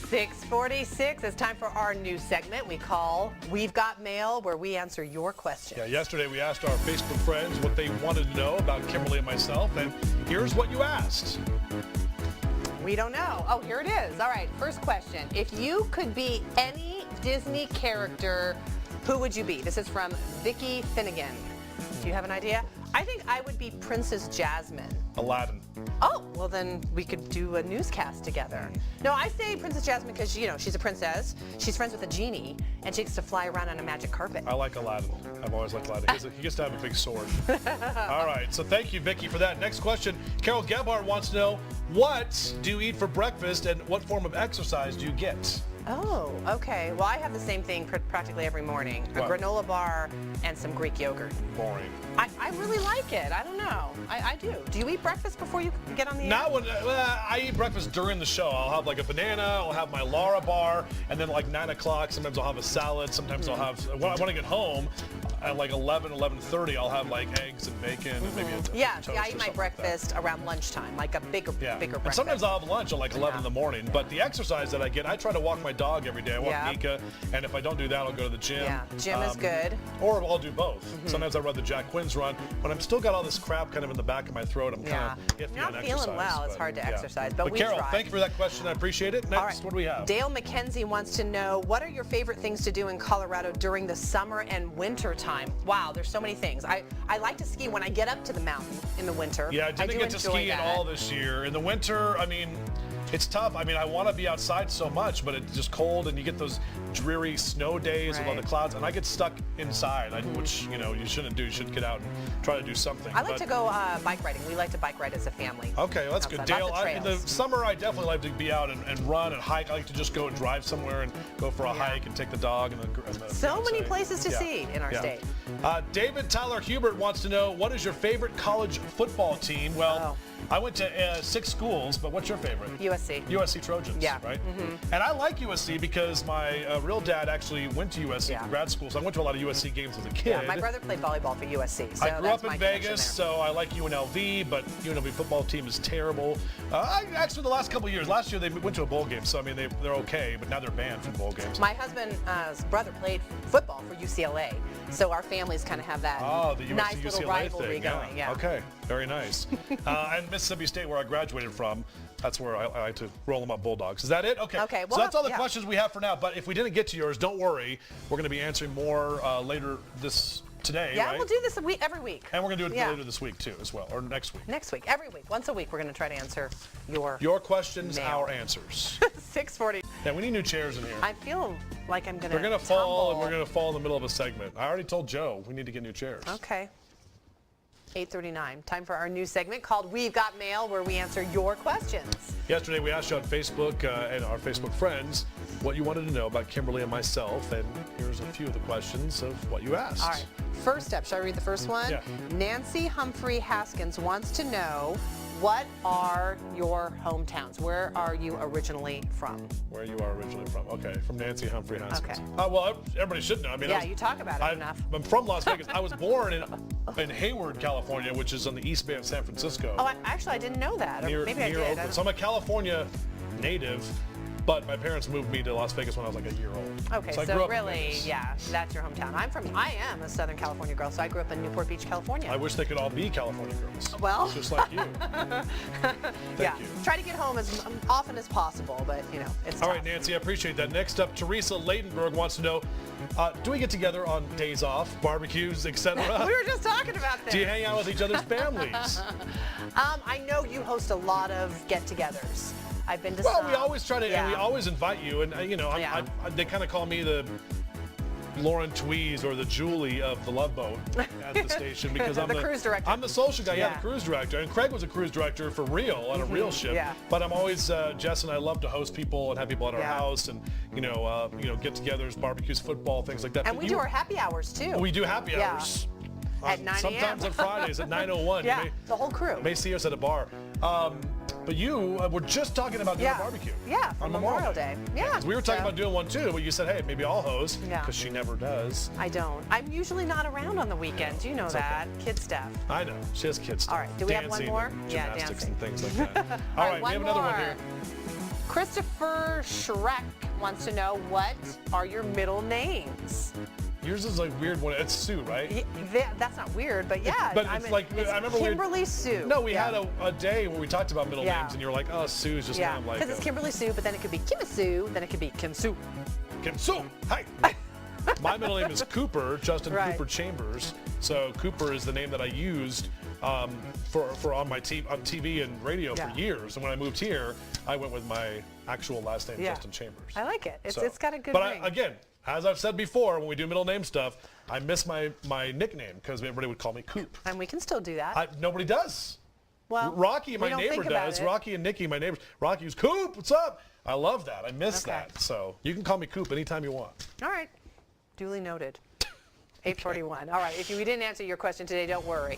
6:46. It's time for our new segment we call We've Got Mail, where we answer your questions. Yeah, yesterday we asked our Facebook friends what they wanted to know about Kimberly and myself, and here's what you asked. We don't know. Oh, here it is. All right, first question. If you could be any Disney character, who would you be? This is from Vicky Finnegan. Do you have an idea? I think I would be Princess Jasmine. Aladdin. Oh, well then we could do a newscast together. No, I say Princess Jasmine because, you know, she's a princess. She's friends with a genie, and she gets to fly around on a magic carpet. I like Aladdin. I've always liked Aladdin. He gets to have a big sword. All right, so thank you, Vicky, for that. Next question. Carol Gebhardt wants to know, what do you eat for breakfast, and what form of exercise do you get? Oh, okay. Well, I have the same thing practically every morning. A granola bar and some Greek yogurt. Boring. I really like it. I don't know. I do. Do you eat breakfast before you get on the air? Not when I eat breakfast during the show. I'll have like a banana, I'll have my Lara bar, and then like 9 o'clock, sometimes I'll have a salad, sometimes I'll have, when I get home, at like 11:30, I'll have like eggs and bacon and maybe a toast I eat my breakfast around lunchtime, like a bigger breakfast. And sometimes I'll have lunch at like 11 in the morning. But the exercise that I get, I try to walk my dog every day. I walk Mika, and if I don't do that, I'll go to the gym. Yeah, gym is good. Or I'll do both. Sometimes I run the Jack Quinn's run, but I'm still got all this crap kind of in the back of my throat. I'm kind of iffy You're on not exercise. feeling well. It's hard to exercise, but we Carol, try. thank you for that question. I appreciate it. Next, what do we have? Dale McKenzie wants to know, what are your favorite things to do in Colorado during the summer and winter time? Wow, there's so many things. I like to ski when I get up to the mountain in the winter. Yeah, I didn't get to ski at all this year. In the winter, I mean, it's tough. I mean, I want to be outside so much, but it's just cold, and you get those dreary snow days with all the clouds, and I get stuck inside, which, you know, you shouldn't do. You should get out and try to do something. I like to go bike riding. We like to bike ride as a family. Okay, well, that's good. Dale, in the summer, I definitely like to be out and run and hike. I like to just go and drive somewhere and go for a hike and take the dog. And so many places to see in our state. David Tyler Hubert wants to know, what is your favorite college football team? Well, I went to 6 schools, but what's your favorite? USC. USC Trojans, right? And I like USC because my real dad actually went to USC for grad school, so I went to a lot of USC games as a kid. Yeah, my brother played volleyball for USC, so I grew up in Vegas, so I like UNLV, but UNLV football team is terrible. Actually, the last couple of years, last year they went to a bowl game, so I mean, they're okay, but now they're banned from bowl games. My husband's brother played football for UCLA, so our families kind of have that nice little rivalry going. Yeah. Okay, very nice. And Mississippi State, where I graduated from, that's where I like to roll them up Bulldogs. Is that it? Okay. Okay. So that's all the questions we have for now. But if we didn't get to yours, don't worry. We're going to be answering more later today. Yeah, we'll do this every week. And we're going to do it later this week too, as well, or next week. Next week, every week, once a week, we're going to try to answer your questions, our answers. 6:40. Yeah, we need new chairs in here. I feel like I'm going to. They're going to fall, and we're going to fall in the middle of a segment. I already told Joe we need to get new chairs. Okay. 8:39. Time for our new segment called We've Got Mail, where we answer your questions. Yesterday we asked you on Facebook and our Facebook friends what you wanted to know about Kimberly and myself, and here's a few of the questions of what you asked. All right. First up, shall I read the first one? Yeah. Nancy Humphrey Haskins wants to know, what are your hometowns? Where are you originally from? Where you are originally from. Okay, from Nancy Humphrey Haskins. Okay. Well, everybody should know. I mean, you talk about it enough. I'm from Las Vegas. I was born in Hayward, California, which is on the east bay of San Francisco. Oh, actually, I didn't know that. Maybe I did. Oakland. So I'm a California native, but my parents moved me to Las Vegas when I was like a year old. Okay, so really, that's your hometown. I am a Southern California girl, so I grew up in Newport Beach, California. I wish they could all be California girls. Well, just like you. Thank you. Try to get home as often as possible, but you know, it's all right, Nancy, I appreciate that. Next up, Teresa Leidenberg wants to know, do we get together on days off, barbecues, etc.? We were just talking about this. Do you hang out with each other's families? I know you host a lot of get-togethers. I've been to some. Well, we always try to, and we always invite you, and you know, they kind of call me the Lauren Tweez or the Julie of the Love Boat at the station because I'm the cruise director. I'm the social guy, the cruise director. And Craig was a cruise director for real on a real ship. Yeah. But I'm always Jess and I love to host people and have people at our house and you know get-togethers, barbecues, football, things like that. And we do our happy hours too. We do happy hours. At 9 a.m. Sometimes on Fridays at 9:01. Yeah, the whole crew. You may see us at a bar. But you were just talking about doing a barbecue. Yeah, on Memorial Day. Yeah. We were talking about doing one too, but you said, hey, maybe I'll host because she never does. I don't. I'm usually not around on the weekends. You know that. Okay. Kid stuff. I know. She has kid stuff. All right. Do we have one more? Gymnastics and things like that. All right. We have another one here. Christopher Shrek wants to know, what are your middle names? Yours is like weird one. It's Sue, right? That's not weird, but yeah. But it's like, I remember Kimberly Sue. No, we had a day where we talked about middle Yeah. names, and you were like, oh, Sue's just kind of like. Because it's Kimberly Sue, but then it could be Kim Sue, then it could be Kim Sue. Kim Sue, hi. My middle name is Cooper, Justin Right. Cooper Chambers. So Cooper is the name that I used for on my on TV and radio Yeah. for years. And when I moved here, I went with my actual last name, Yeah. Justin Chambers. I like it. It's So- got a good but ring. again, as I've said before, when we do middle name stuff, I miss my nickname because everybody would call me Coop. And we can still do that. Nobody does. Well, Rocky, we my don't neighbor, think about does. it. Rocky and Nikki, my neighbors. Rocky's Coop, what's up? I love that. I miss Okay. that. So you can call me Coop anytime you want. All right. Duly noted. 8:41. All right. If we didn't answer your question today, don't worry.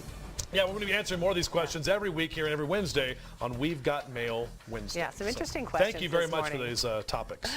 Yeah, we're going to be answering more of these questions every week here and every Wednesday on We've Got Mail Wednesday. Yeah, some interesting Thank questions you very this much for morning. these topics.